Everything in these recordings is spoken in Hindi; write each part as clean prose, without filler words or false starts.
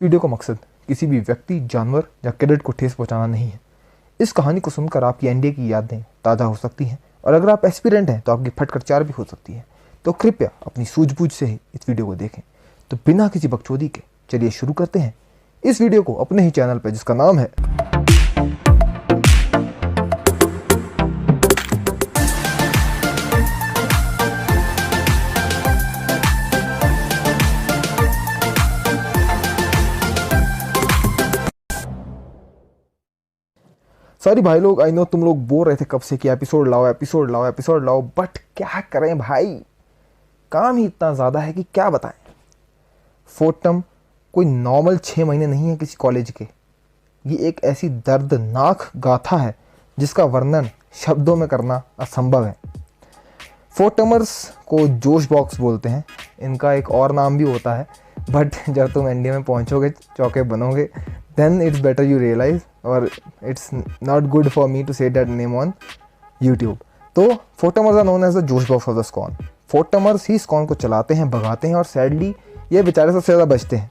वीडियो का मकसद किसी भी व्यक्ति, जानवर या कैडेट को ठेस पहुंचाना नहीं है। इस कहानी को सुनकर आपकी एनडीए की यादें ताज़ा हो सकती हैं और अगर आप एस्पिरेंट हैं तो आपकी फटकर चार भी हो सकती है। तो कृपया अपनी सूझबूझ से ही इस वीडियो को देखें। तो बिना किसी बकचोदी के चलिए शुरू करते हैं इस वीडियो को अपने ही चैनल पर, जिसका नाम है सॉरी भाई लोग। आई नो तुम लोग बोल रहे थे कब से कि एपिसोड लाओ एपिसोड लाओ एपिसोड लाओ, बट क्या करें भाई, काम ही इतना ज़्यादा है कि क्या बताएं। फोर्थ टर्म कोई नॉर्मल 6 महीने नहीं है किसी कॉलेज के। ये एक ऐसी दर्दनाक गाथा है जिसका वर्णन शब्दों में करना असंभव है। फोर्थ टर्मर्स को जोश बॉक्स बोलते हैं, इनका एक और नाम भी होता है, बट जब तुम इंडिया में पहुंचोगे, चौके बनोगे, then it's better you realize, or it's not good for me to say that name on YouTube. तो fourth termers are known as the जोश बॉक्स ऑफ द स्कॉन। फोर्थ टर्मर्स ही स्कॉन को चलाते हैं, भगाते हैं और सैडली ये बेचारे सबसे ज़्यादा बचते हैं।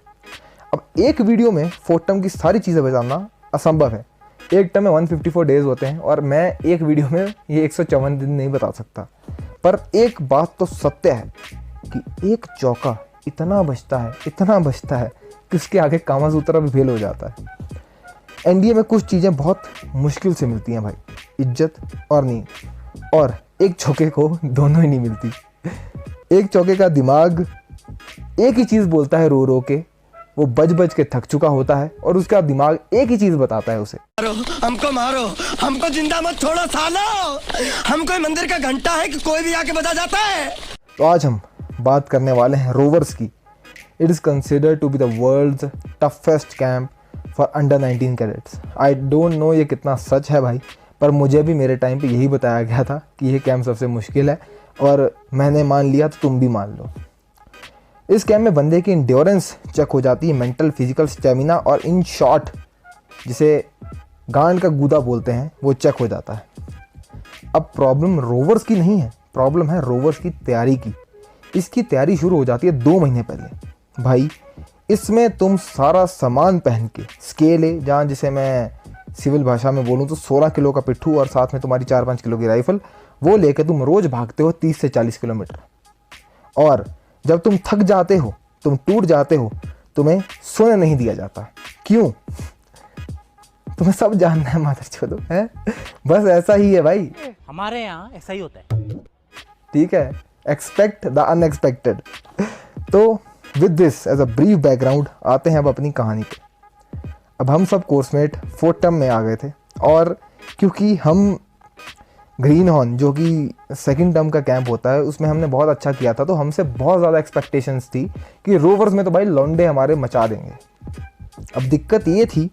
अब एक वीडियो में फोर्थ टर्म की सारी चीज़ें बताना असंभव है। एक टर्म में 154 डेज होते हैं और मैं एक वीडियो में ये 154 दिन नहीं बता सकता। पर एक बात तो सत्य है कि एक चौका इतना बचता है कि उसके आगे कामासूत्रा भी फेल हो जाता है। एनडीए में कुछ चीज़ें बहुत मुश्किल से मिलती हैं भाई, इज्जत और नींद, और एक चौके को दोनों ही नहीं मिलती। एक चौके का दिमाग एक ही चीज़ बोलता है रो रो के, वो बज के थक चुका होता है और उसका दिमाग एक ही चीज़ बताता है उसे, मारो, हमको जिंदा मत छोड़ो सालो, हम कोई मंदिर का घंटा है कि कोई भी आके बजा जाता है। तो आज हम बात करने वाले हैं रोवर्स की। It is considered to be the world's toughest camp for under 19 cadets. I don't know ये कितना सच है भाई, पर मुझे भी मेरे टाइम पे यही बताया गया था कि ये कैंप सबसे मुश्किल है और मैंने मान लिया, तो तुम भी मान लो। इस कैंप में बंदे की इंड्योरेंस चेक हो जाती है, मेंटल, फिजिकल स्टेमिना और इन शॉर्ट जिसे गांड का गूदा बोलते हैं वो चेक हो जाता है। अब प्रॉब्लम रोवर्स की नहीं है, प्रॉब्लम है रोवर्स की तैयारी की। इसकी तैयारी शुरू हो जाती है 2 महीने पहले भाई। इसमें तुम सारा सामान पहन के, स्केल है जहाँ, जिसे मैं सिविल भाषा में बोलूँ तो 16 किलो का पिट्ठू और साथ में तुम्हारी 4-5 किलो की राइफल, वो लेके तुम रोज़ भागते हो 30 से 40 किलोमीटर। और जब तुम थक जाते हो, तुम टूट जाते हो, तुम्हें सोने नहीं दिया जाता। क्यों? तुम्हें सब जानना है, माता छोड़ो है, बस ऐसा ही है भाई, हमारे यहाँ ऐसा ही होता है। ठीक है, एक्सपेक्ट द अनएक्सपेक्टेड। तो with this as a brief background आते हैं अब अपनी कहानी पे। अब हम सब कोर्समेट फोर्थ टर्म में आ गए थे और क्योंकि हम ग्रीन हॉर्न, जो कि सेकंड टर्म का कैंप होता है, उसमें हमने बहुत अच्छा किया था, तो हमसे बहुत ज़्यादा एक्सपेक्टेशंस थी कि रोवर्स में तो भाई लौंडे हमारे मचा देंगे। अब दिक्कत ये थी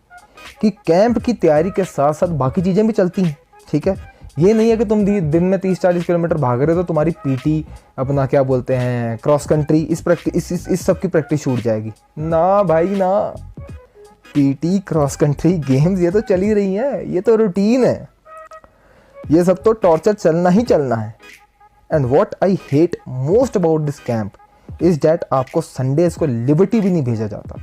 कि कैंप की तैयारी के साथ साथ बाकी चीज़ें भी चलती हैं, ठीक है। ये नहीं है कि तुम दिन में 30-40 किलोमीटर भाग रहे हो तो तुम्हारी पीटी, अपना क्या बोलते हैं, क्रॉस कंट्री, इस सब की प्रैक्टिस छूट जाएगी ना भाई ना। पीटी, क्रॉस कंट्री, गेम्स ये तो चल ही रही हैं, ये तो रूटीन है, ये सब तो टॉर्चर चलना ही चलना है। And what I hate most about this camp is that आपको संडेज को लिबर्टी भी नहीं भेजा जाता,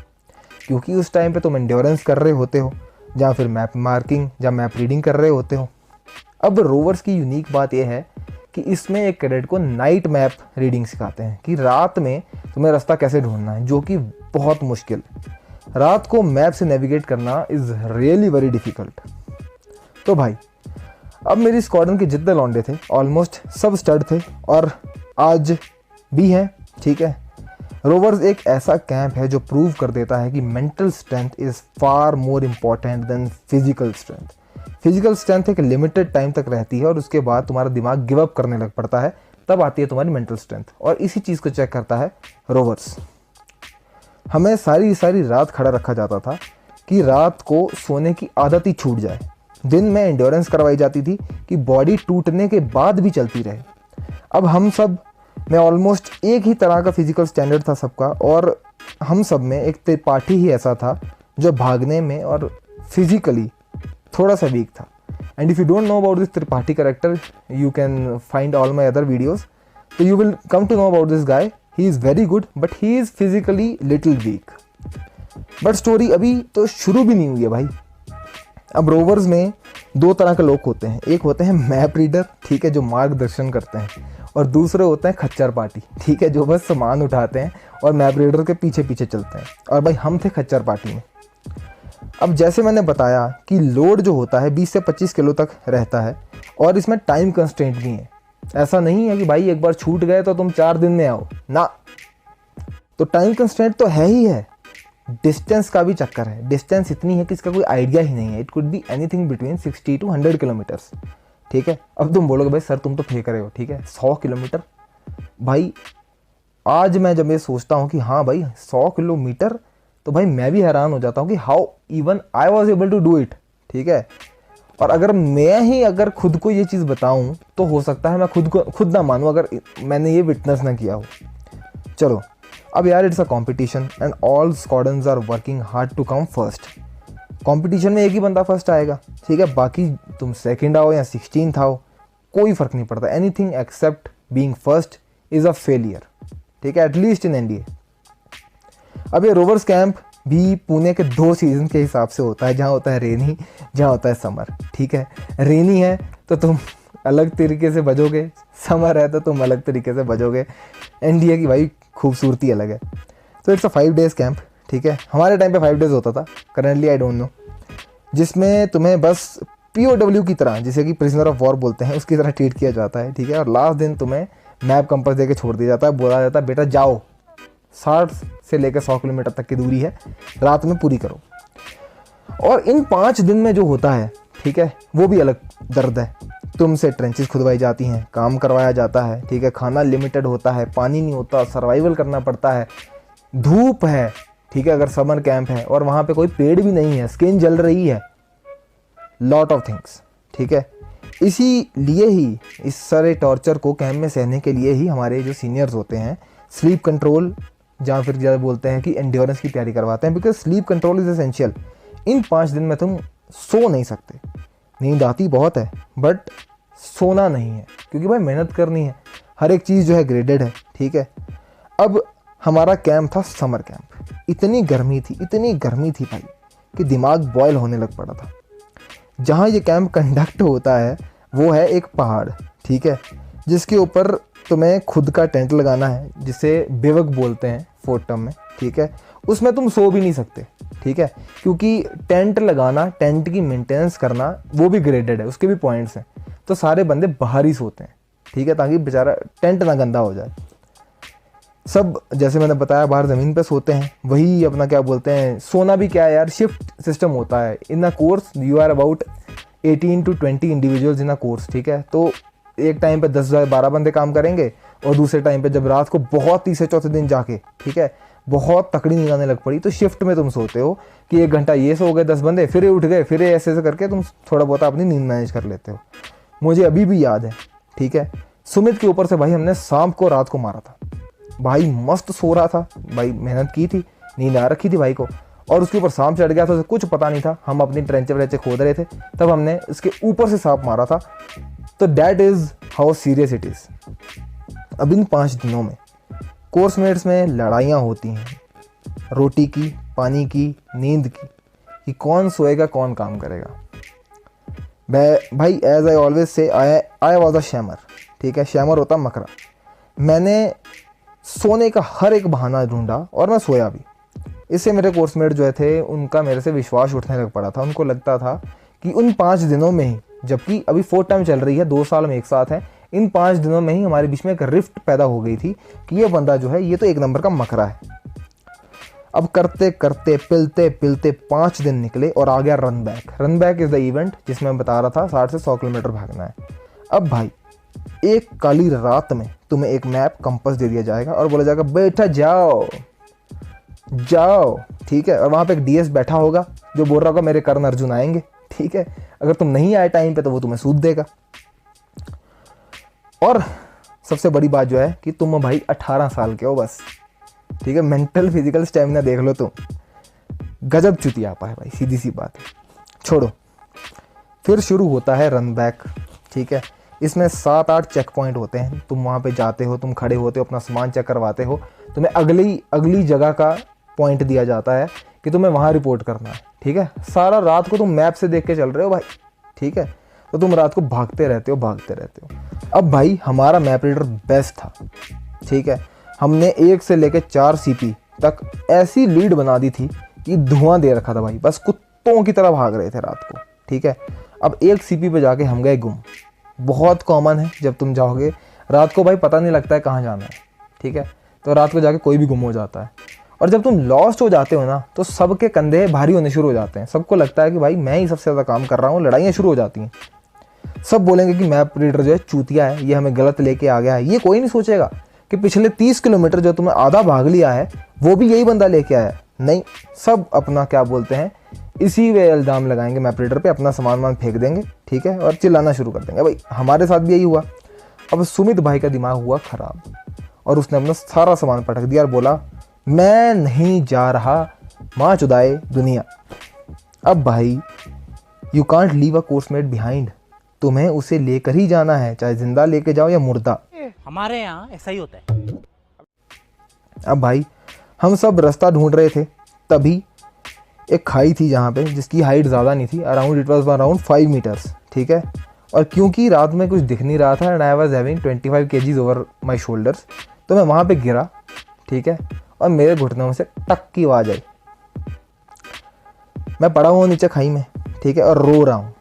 क्योंकि उस टाइम पे तुम एंड्योरेंस कर रहे होते हो या फिर मैप मार्किंग या मैप रीडिंग कर रहे होते हो। अब रोवर्स की यूनिक बात यह है कि इसमें एक कैडेट को नाइट मैप रीडिंग सिखाते हैं कि रात में तुम्हें रास्ता कैसे ढूंढना है, जो कि बहुत मुश्किल। रात को मैप से नेविगेट करना इज़ रियली वेरी डिफ़िकल्ट। तो भाई अब मेरी स्क्वाड्रन के जितने लौंडे थे ऑलमोस्ट सब स्टड थे और आज भी हैं, ठीक है। रोवर्स एक ऐसा कैंप है जो प्रूव कर देता है कि mental strength is far more important than physical strength. Physical strength एक लिमिटेड टाइम तक रहती है और उसके बाद तुम्हारा दिमाग गिव अप करने लग पड़ता है, तब आती है तुम्हारी मेंटल स्ट्रेंथ, और इसी चीज़ को चेक करता है रोवर्स। हमें सारी रात खड़ा रखा जाता था कि रात को सोने की आदत ही छूट जाए। दिन में एंड्योरेंस करवाई जाती थी कि बॉडी टूटने के बाद भी चलती रहे। अब हम सब में ऑलमोस्ट एक ही तरह का फिजिकल स्टैंडर्ड था सबका, और हम सब में एक त्रिपाठी ही ऐसा था जो भागने में और फिजिकली थोड़ा सा वीक था। And if you don't know about this Tripathi character, you can find all my other videos, तो you will come to know about this guy. He is very good but he is physically little weak. But story अभी तो शुरू भी नहीं हुई है भाई। अब रोवर्स में दो तरह के लोग होते हैं, एक होते हैं मैप रीडर, ठीक है, जो मार्गदर्शन करते हैं, और दूसरे होते हैं खच्चर पार्टी, ठीक है, जो बस सामान उठाते हैं और मैप रीडर के पीछे पीछे चलते हैं। और भाई हम थे खच्चर पार्टी में। अब जैसे मैंने बताया कि लोड जो होता है 20 से 25 किलो तक रहता है और इसमें टाइम कंस्ट्रेंट भी है। ऐसा नहीं है कि भाई एक बार छूट गए तो तुम 4 दिन में आओ ना, तो टाइम कंस्ट्रेंट तो है ही है। डिस्टेंस का भी चक्कर है, डिस्टेंस इतनी है कि इसका कोई आइडिया ही नहीं है। It could be anything between 60 to 100 kilometres, ठीक है। अब तुम बोलोगे भाई सर तुम तो फेंक रहे हो, ठीक है, 100 किलोमीटर। भाई आज मैं जब ये सोचता हूँ कि हाँ भाई 100 किलोमीटर, तो भाई मैं भी हैरान हो जाता हूँ कि how even I was able to do it, ठीक है। और अगर खुद को ये चीज़ बताऊँ तो हो सकता है मैं खुद ना मानूँ अगर मैंने ये विटनेस ना किया हो। चलो अब यार it's a competition and all squadrons are working hard to come first. Competition में एक ही बंदा फर्स्ट आएगा, ठीक है, बाकी तुम सेकंड आओ या 16th आओ, कोई फ़र्क नहीं पड़ता। Anything accept being first is a failure, ठीक है, एटलीस्ट इन इंडिया। अब ये रोवर्स कैंप भी पुणे के 2 सीज़न के हिसाब से होता है, जहाँ होता है रेनी, जहाँ होता है समर, ठीक है। रेनी है तो तुम अलग तरीके से बजोगे, समर है तो तुम अलग तरीके से बजोगे। इंडिया की भाई खूबसूरती अलग है। तो इट्स अ 5 days कैंप, ठीक है। हमारे टाइम पे 5 days होता था, करेंटली आई डोंट नो, जिसमें तुम्हें बस POW की तरह, जिसे कि प्रिजनर ऑफ वॉर बोलते हैं, उसकी तरह ट्रीट किया जाता है, ठीक है। और लास्ट दिन तुम्हें मैप कंपास दे के छोड़ दिया जाता है, बोला जाता है बेटा जाओ 60 से लेकर 100 किलोमीटर तक की दूरी है, रात में पूरी करो। और इन 5 दिन में जो होता है, ठीक है, वो भी अलग दर्द है। तुमसे ट्रेंचेस खुदवाई जाती हैं, काम करवाया जाता है, ठीक है, खाना लिमिटेड होता है, पानी नहीं होता, सर्वाइवल करना पड़ता है, धूप है, ठीक है, अगर समर कैंप है, और वहाँ पे कोई पेड़ भी नहीं है, स्किन जल रही है, लॉट ऑफ थिंग्स, ठीक है। इसीलिए ही इस सारे टॉर्चर को कैंप में सहने के लिए ही हमारे जो सीनियर्स होते हैं स्लीप कंट्रोल, जहाँ फिर ज़्यादा बोलते हैं कि एंड्योरेंस की तैयारी करवाते हैं, because sleep control is essential. इन 5 दिन में तुम सो नहीं सकते, नींद आती बहुत है बट सोना नहीं है, क्योंकि भाई मेहनत करनी है, हर एक चीज़ जो है ग्रेडेड है, ठीक है। अब हमारा कैंप था समर कैंप। इतनी गर्मी थी भाई कि दिमाग बॉयल होने लग पड़ा था। जहाँ ये कैंप कंडक्ट होता है वो है एक पहाड़, ठीक है, जिसके ऊपर तुम्हें खुद का टेंट लगाना है, जिसे बिवक बोलते हैं 4th टर्म में, ठीक है। उसमें तुम सो भी नहीं सकते, ठीक है, क्योंकि टेंट लगाना, टेंट की मेंटेनेंस करना वो भी ग्रेडेड है, उसके भी पॉइंट्स हैं। तो सारे बंदे बाहर ही सोते हैं, ठीक है, ताकि बेचारा टेंट ना गंदा हो जाए। सब जैसे मैंने बताया बाहर ज़मीन पे सोते हैं, वही अपना क्या बोलते हैं, सोना भी क्या है यार, शिफ्ट सिस्टम होता है। In a course you are about 18 to 20 individuals in a course, ठीक है। तो एक टाइम पे 10-12 बंदे काम करेंगे, और दूसरे टाइम पे जब रात को बहुत तीसरे चौथे दिन जाके, ठीक है, बहुत तकड़ी नींद आने लग पड़ी, तो शिफ्ट में तुम सोते हो कि 1 घंटा ये सो गए 10 बंदे, फिर ये उठ गए, फिर ये ऐसे करके तुम थोड़ा बहुत अपनी नींद मैनेज कर लेते हो। मुझे अभी भी याद है, ठीक है, सुमित के ऊपर से भाई हमने शाम को रात को मारा था। भाई मस्त सो रहा था, भाई मेहनत की थी, नींद आ रखी थी भाई को, और उसके ऊपर सांप चढ़ गया था, उसे कुछ पता नहीं था। हम अपनी ट्रेंचे व्रेंचे खोद रहे थे, तब हमने उसके ऊपर से सांप मारा था। तो that is how serious it is. अब इन 5 दिनों में कोर्समेट्स में लड़ाइयाँ होती हैं, रोटी की, पानी की, नींद की, कि कौन सोएगा कौन काम करेगा। भाई as I always say I was a शैमर, ठीक है, शैमर होता मकरा। मैंने सोने का हर एक बहाना ढूंढा और मैं सोया भी। इससे मेरे कोर्समेट जो थे उनका मेरे से विश्वास उठने लग पड़ा था। उनको लगता था कि उन 5 दिनों में ही, जबकि अभी 4th टर्म चल रही है, 2 साल में एक साथ है, इन 5 दिनों में ही हमारे बीच में एक रिफ्ट पैदा हो गई थी कि ये बंदा जो है ये तो 1 नंबर का मकरा है। अब करते करते पिलते पिलते 5 दिन निकले और आ गया run back. Run back is the event जिसमें मैं बता रहा था 60 से 100 किलोमीटर भागना है। अब भाई एक काली रात में तुम्हें एक मैप कंपास दे दिया जाएगा और बोला जाएगा बेटा जाओ जाओ, ठीक है। और वहाँ पे एक DS बैठा होगा जो बोल रहा होगा मेरे कर्ण अर्जुन आएंगे, ठीक है। अगर तुम नहीं आए टाइम पे तो वो तुम्हें सूद देगा। और सबसे बड़ी बात जो है कि तुम भाई 18 साल के हो बस, ठीक है। मेंटल फिजिकल स्टेमिना देख लो तुम, गजब चुतियापा है भाई, सीधी सी बात है। छोड़ो, फिर शुरू होता है रन बैक, ठीक है। इसमें 7-8 चेक पॉइंट होते हैं। तुम वहाँ पे जाते हो, तुम खड़े होते हो, अपना सामान चेक करवाते हो, तुम्हें अगली जगह का पॉइंट दिया जाता है कि तुम्हें वहाँ रिपोर्ट करना है, ठीक है। सारा रात को तुम मैप से देख के चल रहे हो भाई, ठीक है, तो तुम रात को भागते रहते हो। अब भाई हमारा मैप रीडर बेस्ट था, ठीक है। हमने 1 से लेकर 4 CP तक ऐसी लीड बना दी थी कि धुआं दे रखा था भाई, बस कुत्तों की तरह भाग रहे थे रात को, ठीक है। अब 1 CP पे जाके हम गए गुम। बहुत कॉमन है, जब तुम जाओगे रात को भाई पता नहीं लगता है कहाँ जाना है, ठीक है, तो रात को जाके कोई भी गुम हो जाता है। और जब तुम लॉस्ट हो जाते हो ना तो सबके कंधे भारी होने शुरू हो जाते हैं, सबको लगता है कि भाई मैं ही सबसे ज़्यादा काम कर रहा हूँ, लड़ाइयाँ शुरू हो जाती हैं। सब बोलेंगे कि मैप रीडर जो है चूतिया है, ये हमें गलत लेके आ गया है। ये कोई नहीं सोचेगा कि पिछले 30 किलोमीटर जो तुमने आधा भाग लिया है वो भी यही बंदा लेके आया है। नहीं, सब अपना क्या बोलते हैं इसी वे इल्ज़ाम लगाएंगे मैप रीडर पे, अपना सामान फेंक देंगे, ठीक है, और चिल्लाना शुरू कर देंगे। भाई हमारे साथ भी यही हुआ। अब सुमित भाई का दिमाग हुआ ख़राब और उसने अपना सारा सामान पटक दिया और बोला मैं नहीं जा रहा, माँ चुदाए दुनिया। अब भाई you can't leave a coursemate behind, तुम्हें उसे लेकर ही जाना है, चाहे जिंदा लेके जाओ या मुर्दा। हमारे यहाँ ऐसा ही होता है। अब भाई हम सब रास्ता ढूंढ रहे थे, तभी एक खाई थी जहाँ पे, जिसकी हाइट ज़्यादा नहीं थी, इट वाज अराउंड 5 मीटर्स, ठीक है। और क्योंकि रात में कुछ दिख नहीं रहा था and I was having 25 kgs over my shoulders, तो मैं वहाँ पे गिरा, ठीक है, और मेरे घुटनों में से टक की आवाज़ आई। मैं पड़ा हुआ नीचे खाई में, ठीक है, और रो रहा हूँ,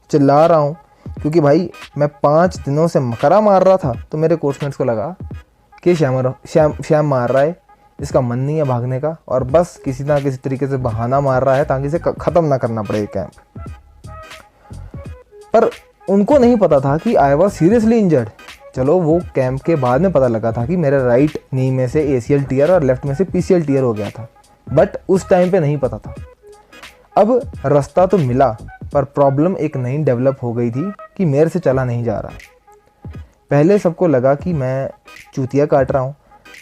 चिल्ला रहा हूँ, क्योंकि भाई मैं 5 दिनों से मकरा मार रहा था। तो मेरे कोर्समेट्स को लगा कि श्याम मार रहा है, इसका मन नहीं है भागने का, और बस किसी ना किसी तरीके से बहाना मार रहा है ताकि इसे ख़त्म ना करना पड़े कैंप। पर उनको नहीं पता था कि आई वॉज सीरियसली इंजर्ड। चलो वो कैंप के बाद में पता लगा था कि मेरे राइट नी में से ACL टीयर और लेफ्ट में से PCL टीयर हो गया था, बट उस टाइम पे नहीं पता था। अब रास्ता तो मिला, पर प्रॉब्लम एक नई डेवलप हो गई थी कि मेरे से चला नहीं जा रहा। पहले सबको लगा कि मैं चूतिया काट रहा हूँ,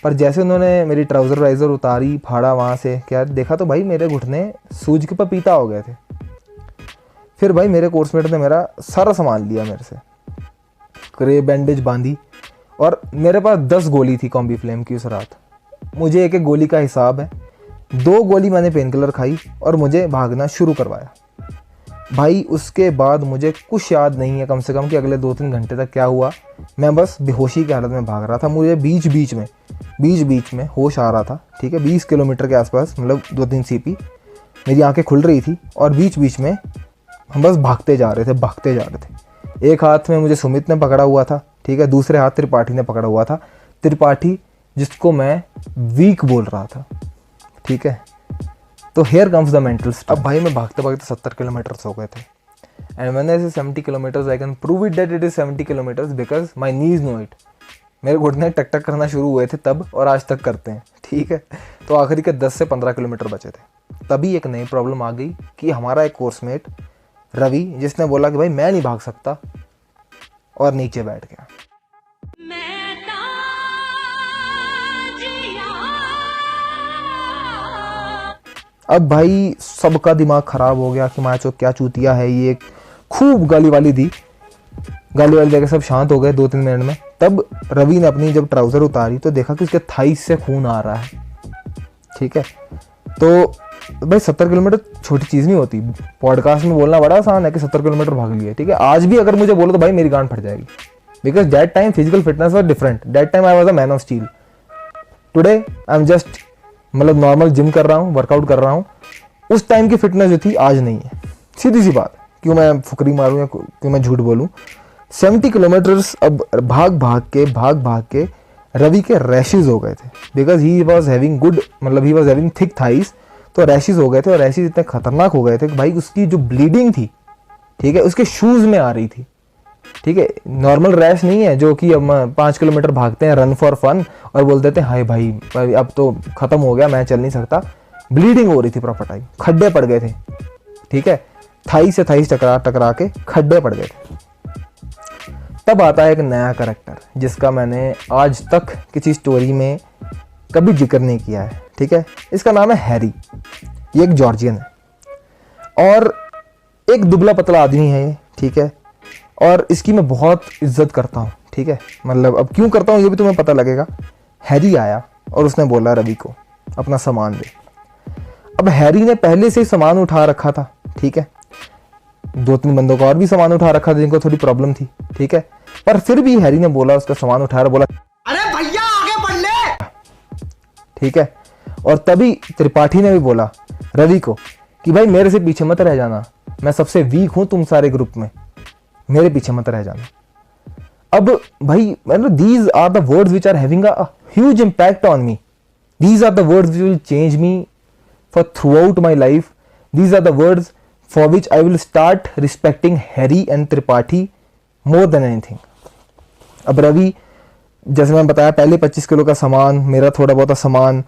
पर जैसे उन्होंने मेरी ट्राउज़र वाइज़र उतारी, फाड़ा वहाँ से, क्या देखा तो भाई मेरे घुटने सूज के पपीता हो गए थे। फिर भाई मेरे कोर्समेट ने मेरा सारा सामान लिया मेरे से, क्रे बैंडेज बांधी, और मेरे पास 10 गोली थी कॉम्बी फ्लेम की उस रात। मुझे एक गोली का हिसाब है, 2 गोली मैंने पेन किलर खाई और मुझे भागना शुरू करवाया। भाई उसके बाद मुझे कुछ याद नहीं है कम से कम कि अगले 2-3 घंटे तक क्या हुआ। मैं बस बेहोशी की हालत में भाग रहा था। मुझे बीच में होश आ रहा था, ठीक है, 20 किलोमीटर के आसपास, मतलब 2-3 CP। मेरी आंखें खुल रही थी और बीच बीच में हम बस भागते जा रहे थे। एक हाथ में मुझे सुमित ने पकड़ा हुआ था, ठीक है, दूसरे हाथ त्रिपाठी ने पकड़ा हुआ था। त्रिपाठी जिसको मैं वीक बोल रहा था, ठीक है। तो हेयर कम्स द मेंटल। अब भाई मैं भागते भागते 70 किलोमीटर हो गए थे, and when I say 70 kilometres I can prove it that it is 70 kilometres because my knees know it. मेरे घुटने टक टक करना शुरू हुए थे तब, और आज तक करते हैं, ठीक है। तो आखिरी के 10 से 15 किलोमीटर बचे थे। तभी एक नई प्रॉब्लम आ गई कि हमारा एक कोर्समेट रवि, जिसने बोला कि भाई मैं नहीं भाग सकता, और नीचे बैठ गया। अब भाई सबका दिमाग ख़राब हो गया कि माचो क्या चूतिया है ये। खूब गाली वाली दी, गाली वाली देकर सब शांत हो गए 2-3 मिनट में। तब रवि ने अपनी जब ट्राउज़र उतारी तो देखा कि उसके थाई से खून आ रहा है, ठीक है। तो भाई 70 किलोमीटर छोटी चीज़ नहीं होती। पॉडकास्ट में बोलना बड़ा आसान है कि 70 किलोमीटर भाग लिए, ठीक है। आज भी अगर मुझे बोलो तो भाई मेरी गांड फट जाएगी, because that time physical fitness was different. That time I was a man of steel. Today I am just मतलब नॉर्मल जिम कर रहा हूँ, वर्कआउट कर रहा हूँ। उस टाइम की फिटनेस जो थी आज नहीं है, सीधी सी बात। क्यों मैं फुकरी मारूँ या क्यों मैं झूठ बोलूँ। 70 किलोमीटर्स अब भाग भाग के रवि के रैशेज हो गए थे, because he was having good, मतलब he was having thick thighs. तो रैशेज हो गए थे, और रैशेज इतने खतरनाक हो गए थे कि भाई उसकी जो ब्लीडिंग थी, ठीक है, उसके शूज़ में आ रही थी, ठीक है। नॉर्मल रैश नहीं है जो कि हम 5 किलोमीटर भागते हैं रन फॉर फन और बोल देते हैं हाय भाई अब तो ख़त्म हो गया, मैं चल नहीं सकता। ब्लीडिंग हो रही थी प्रॉपर टाइम, खड्डे पड़ गए थे, ठीक है, थाई से थाई टकरा के खड्डे पड़ गए थे। तब आता है एक नया करैक्टर जिसका मैंने आज तक किसी स्टोरी में कभी जिक्र नहीं किया है, ठीक है। इसका नाम है हैरी। ये एक जॉर्जियन है और एक दुबला पतला आदमी है ये, ठीक है। और इसकी मैं बहुत इज्जत करता हूँ, ठीक है। मतलब अब क्यों करता हूँ ये भी तुम्हें पता लगेगा। हैरी आया और उसने बोला रवि को अपना सामान दे। अब हैरी ने पहले से ही सामान उठा रखा था, ठीक है, 2-3 बंदों का और भी सामान उठा रखा था जिनको थोड़ी प्रॉब्लम थी, ठीक है, पर फिर भी हैरी ने बोला, उसका सामान उठाया, बोला अरे भैया आगे बढ़ ले। ठीक है। और तभी त्रिपाठी ने भी बोला रवि को कि भाई मेरे से पीछे मत रह जाना, मैं सबसे वीक हूं तुम सारे ग्रुप में, मेरे पीछे मत रह जाना। अब भाई मतलब these are the words which are having a huge impact on me, these are the words which will change me for throughout my life, these are the words for which I will start respecting Harry and Tripathi more than anything. अब रवि, जैसे मैंने बताया, पहले 25 किलो का सामान, मेरा थोड़ा बहुत सामान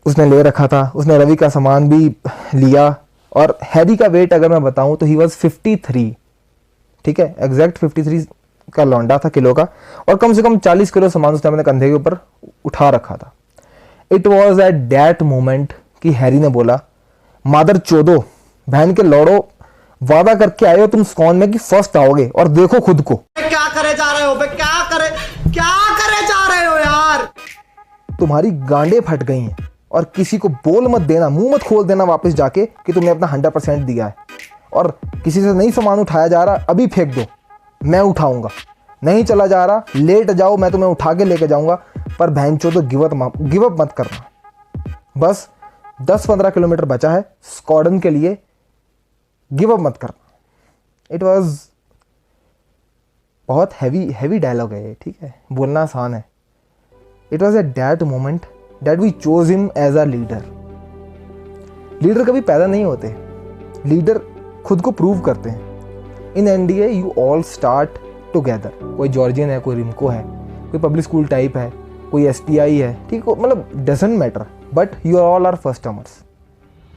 उसने ले रखा था, उसने रवि का सामान भी लिया। और हैरी का वेट अगर मैं बताऊं तो ही वॉज 53, ठीक है, एग्जैक्ट 53 का लौंडा था किलो का, और कम से कम 40 किलो सामान उसने अपने कंधे के ऊपर उठा रखा था। It was at that moment कि हैरी ने बोला, मादर चोदो, बहन के लौड़ो, वादा करके आए हो तुम स्कॉन में कि फर्स्ट आओगे और देखो खुद को। क्या करे जा रहे हो बे, क्या करे जा रहे हो यार। तुम्हारी गांडें फट गई हैं और किसी को बोल मत देना, मुंह मत खोल देना वापस जाके कि तुमने अपना 100% दिया है, और किसी से नहीं सामान उठाया जा रहा अभी फेंक दो, मैं उठाऊंगा, नहीं चला जा रहा लेट जाओ, मैं तुम्हें उठा के लेके जाऊंगा, पर बहनचोद तो गिव अप मत करना। बस 10-15 किलोमीटर बचा है स्क्वाड्रन के लिए, गिव अप मत करना। इट वॉज बहुत हैवी डायलॉग है ये, ठीक है, बोलना आसान है। It was at that moment that we chose him as a leader. Leader कभी पैदा नहीं होते, लीडर खुद को प्रूव करते हैं। In NDA you all start together, कोई जॉर्जियन है, कोई रिमको है, कोई पब्लिक स्कूल टाइप है, कोई एसटीआई है, ठीक है, मतलब doesn't matter, but you all are first termers.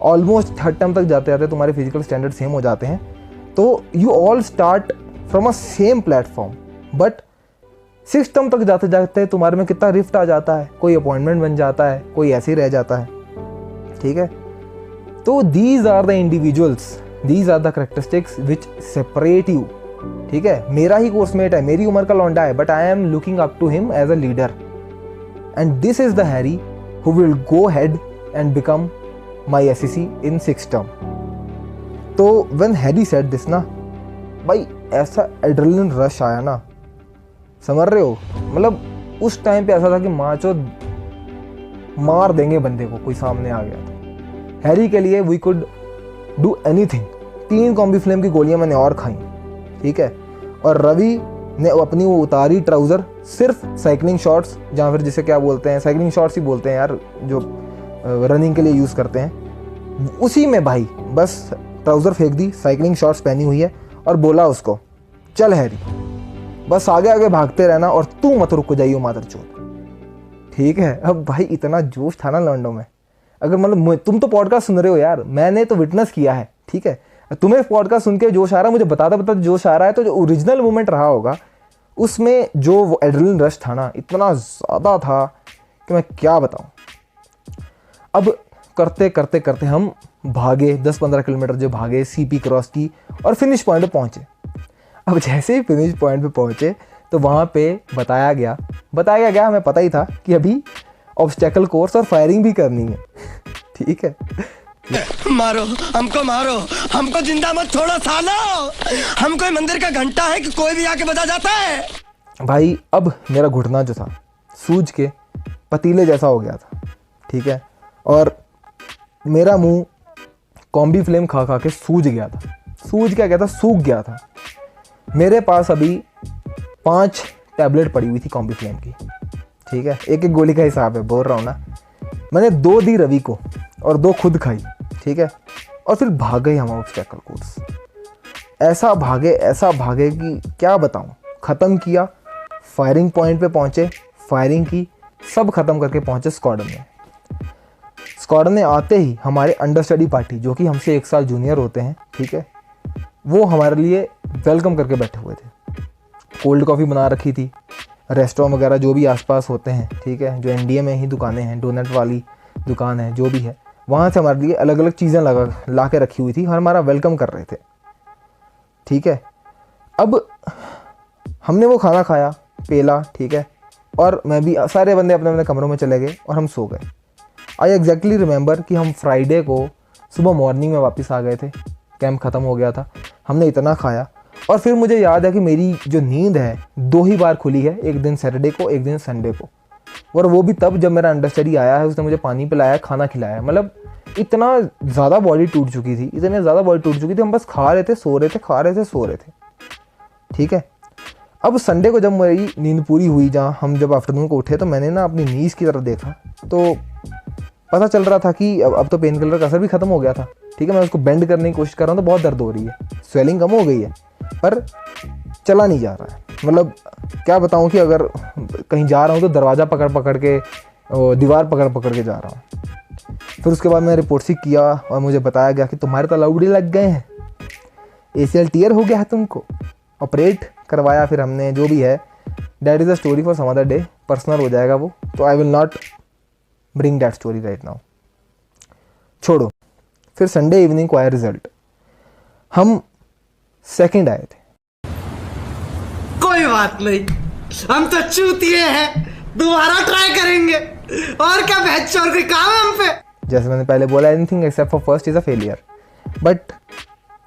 Almost third term तक जाते जाते तुम्हारे फिजिकल स्टैंडर्ड सेम हो जाते हैं, तो you all start from a same platform, but 6th term तक जाते जाते तुम्हारे में कितना रिफ्ट आ जाता है, कोई अपॉइंटमेंट बन जाता है, कोई ऐसे ही रह जाता है, ठीक है। तो these are the individuals, these are the characteristics which separate you, ठीक है। मेरा ही कोर्समेट है, मेरी उम्र का लौंडा है, but I am looking up to him as a leader, and this is the Harry who will go head and become my SEC in 6th term. तो व्हेन हैरी सेड दिस ना, भाई ऐसा एड्रेनलिन रश आया ना, समझ रहे हो, मतलब उस टाइम पे ऐसा था कि माचो मार देंगे बंदे को, कोई सामने आ गया तो। हैरी के लिए we could do anything. 3 Combiflam की गोलियां मैंने और खाई, ठीक है। और रवि ने अपनी वो उतारी ट्राउज़र सिर्फ साइकिलिंग शॉर्ट्स, जहाँ फिर जिसे क्या बोलते हैं, साइकिलिंग शॉर्ट्स ही बोलते हैं यार, जो रनिंग के लिए यूज़ करते हैं, उसी में भाई बस ट्राउज़र फेंक दी, साइकिलिंग शॉर्ट्स पहनी हुई है, और बोला उसको, चल हैरी बस आगे आगे भागते रहना और तू मत रुक जाइयो मादरचोद, ठीक है। अब भाई इतना जोश था ना लॉन्डो में, अगर मतलब तुम तो पॉडकास्ट सुन रहे हो यार, मैंने तो विटनेस किया है, ठीक है, तुम्हें पॉडकास्ट सुन के जोश आ रहा है, मुझे बताता जोश आ रहा है, तो जो ओरिजिनल मोमेंट रहा होगा उसमें जो वो एड्रेनलिन रश था ना, इतना ज़्यादा था कि मैं क्या बताऊँ। अब करते करते करते हम भागे, 10-15 किलोमीटर जो भागे, CP क्रॉस की और फिनिश पॉइंट पे पहुँचे। अब जैसे ही फिनिश पॉइंट पे पहुँचे तो वहाँ पे बताया गया हमें पता ही था कि अभी ऑब्स्टेकल कोर्स और फायरिंग भी करनी है, ठीक है। मारो हमको जिंदा मत छोड़ो सालो, हम कोई मंदिर का घंटा है कि कोई भी आके बजा जाता है। भाई अब मेरा घुटना जो था सूज के पतीले जैसा हो गया था, ठीक है, और मेरा मुंह कॉम्बी फ्लेम खा खा के सूज गया था, सूख गया था। मेरे पास अभी 5 टैबलेट पड़ी हुई थी कॉम्बी फ्लेम की, ठीक है, एक गोली का हिसाब है, बोल रहा हूँ ना। मैंने 2 दी रवि को और 2 खुद खाई, ठीक है, और फिर भाग गए हम ऑब्स्टेकल कोर्स। ऐसा भागे कि क्या बताऊँ। ख़त्म किया, फायरिंग पॉइंट पे पहुँचे, फायरिंग की, सब ख़त्म करके पहुँचे स्क्वाड्रन में। स्क्वाड्रन में आते ही हमारे अंडरस्टडी पार्टी, जो कि हमसे 1 साल जूनियर होते हैं, ठीक है, वो हमारे लिए वेलकम करके बैठे हुए थे। कोल्ड कॉफ़ी बना रखी थी, रेस्टोरेंट वगैरह जो भी आसपास होते हैं, ठीक है, जो NDA में ही दुकानें हैं, डोनट वाली दुकान है, जो भी है, वहाँ से हमारे लिए अलग अलग चीज़ें ला के रखी हुई थी और हमारा वेलकम कर रहे थे, ठीक है। अब हमने वो खाना खाया, पेला, ठीक है, और मैं भी, सारे बंदे अपने अपने कमरों में चले गए और हम सो गए। आई एग्जैक्टली रिमेंबर कि हम फ्राइडे को सुबह मॉर्निंग में वापस आ गए थे, कैंप ख़त्म हो गया था, हमने इतना खाया और फिर मुझे याद है कि मेरी जो नींद है 2 ही बार खुली है, एक दिन सैटरडे को, एक दिन संडे को, और वो भी तब जब मेरा अंडरस्टडी आया है, उसने मुझे पानी पिलाया, खाना खिलाया। मतलब इतना ज़्यादा बॉडी टूट चुकी थी, इतने ज़्यादा बॉडी टूट चुकी थी, हम बस खा रहे थे, सो रहे थे, खा रहे थे, सो रहे थे। ठीक है, अब संडे को जब मेरी नींद पूरी हुई, जहाँ हम जब आफ्टरनून को उठे, तो मैंने ना अपनी नीज़ की तरफ देखा तो पता चल रहा था कि अब तो पेन किलर का असर भी ख़त्म हो गया था। ठीक है, मैं उसको बेंड करने की कोशिश कर रहा हूँ तो बहुत दर्द हो रही है, स्वेलिंग कम हो गई है, पर चला नहीं जा रहा है। मतलब क्या बताऊँ कि अगर कहीं जा रहा हूँ तो दरवाज़ा पकड़ पकड़ के, दीवार पकड़ पकड़ के जा रहा हूँ। फिर उसके बाद मैंने रिपोर्ट सी किया और मुझे बताया गया कि तुम्हारे तो लौड़ी लग गए हैं, ACL टीयर हो गया है तुमको, ऑपरेट करवाया फिर हमने, जो भी है that is a story for some other day, personal हो जाएगा वो, तो I will not bring that story right now, छोड़ो। फिर संडे इवनिंग को आया रिजल्ट, हम सेकंड आए थे। कोई बात नहीं, हम तो चूतिए हैं, दोबारा ट्राई करेंगे, और क्या बहस चोर कोई काम है हम पे। जैसे मैंने पहले बोला, anything except for first is a failure, but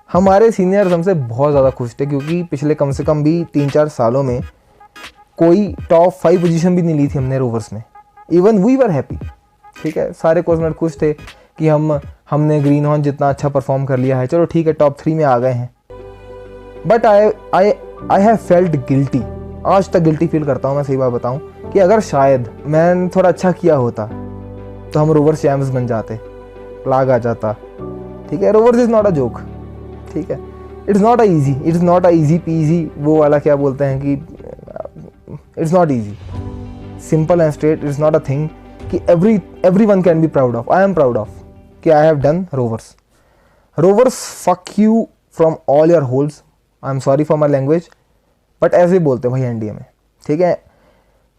हमारे सीनियर्स हमसे बहुत ज़्यादा खुश थे क्योंकि पिछले कम से कम भी 3-4 सालों में कोई टॉप 5 पोजीशन भी नहीं ली थी हमने रोवर्स में, इवन वी वर हैप्पी। ठीक है, सारे कोचमेट खुश थे कि हमने ग्रीन हॉर्न जितना अच्छा परफॉर्म कर लिया है, चलो ठीक है टॉप 3 में आ गए हैं। But I have felt guilty, आज तक गिल्टी फील करता हूँ मैं, सही बात बताऊँ, कि अगर शायद मैंने थोड़ा अच्छा किया होता तो हम रोवर्स चैम्प्स बन जाते, फ्लैग आ जाता। ठीक है, rovers is not a joke. ठीक है, it's not a easy peasy, वो वाला क्या बोलते हैं कि it's not easy, simple and straight, it's not a thing कि everyone can be proud of. I am proud of कि I have done rovers fuck you from all your holes, I am sorry for my language, but ऐसे ही बोलते हैं भाई एनडीए में। ठीक है,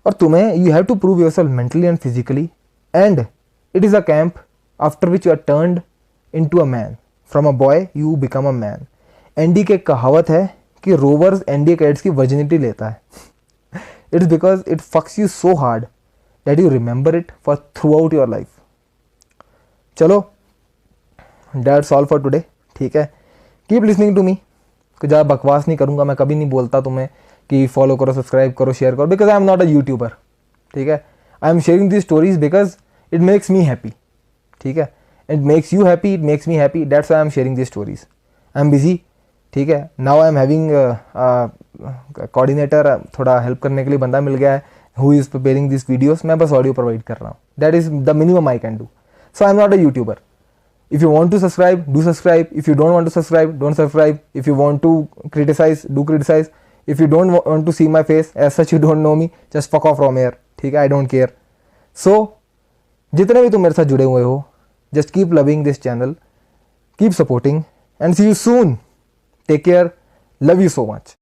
और तुम्हें you have to prove yourself mentally and physically, and it is a camp after which you are turned into a man, from a boy you become a man. ND के कहावत है कि रोवर्स एनडीए कैडेट्स की वर्जिनिटी लेता है। It's because it fucks you so hard that you remember it for throughout your life. चलो, दैट्स ऑल फॉर टुडे। ठीक है, कीप लिसनिंग टू मी, ज़्यादा बकवास नहीं करूँगा मैं, कभी नहीं बोलता तुम्हें कि फॉलो करो, सब्सक्राइब करो, शेयर करो, because I am not a YouTuber. ठीक है, I am sharing this stories because it makes me happy. ठीक है, it makes you happy, it makes me happy, that's why I am sharing this stories. I am busy. ठीक है, now I am having coordinator, थोड़ा हेल्प करने के लिए बंदा मिल गया है, who is preparing this videos, मैं बस ऑडियो प्रोवाइड कर रहा हूँ, that is the minimum I can do. So I am not a YouTuber. If you want to subscribe, do subscribe. If you don't want to subscribe, don't subscribe. If you want to criticize, do criticize. If you don't want to see my face, as such you don't know me, just fuck off from here. ठीक है, I don't care. So, जितने भी तुम मेरे साथ जुड़े हुए हो, just keep loving this channel, keep supporting, and see you soon. Take care. Love you so much.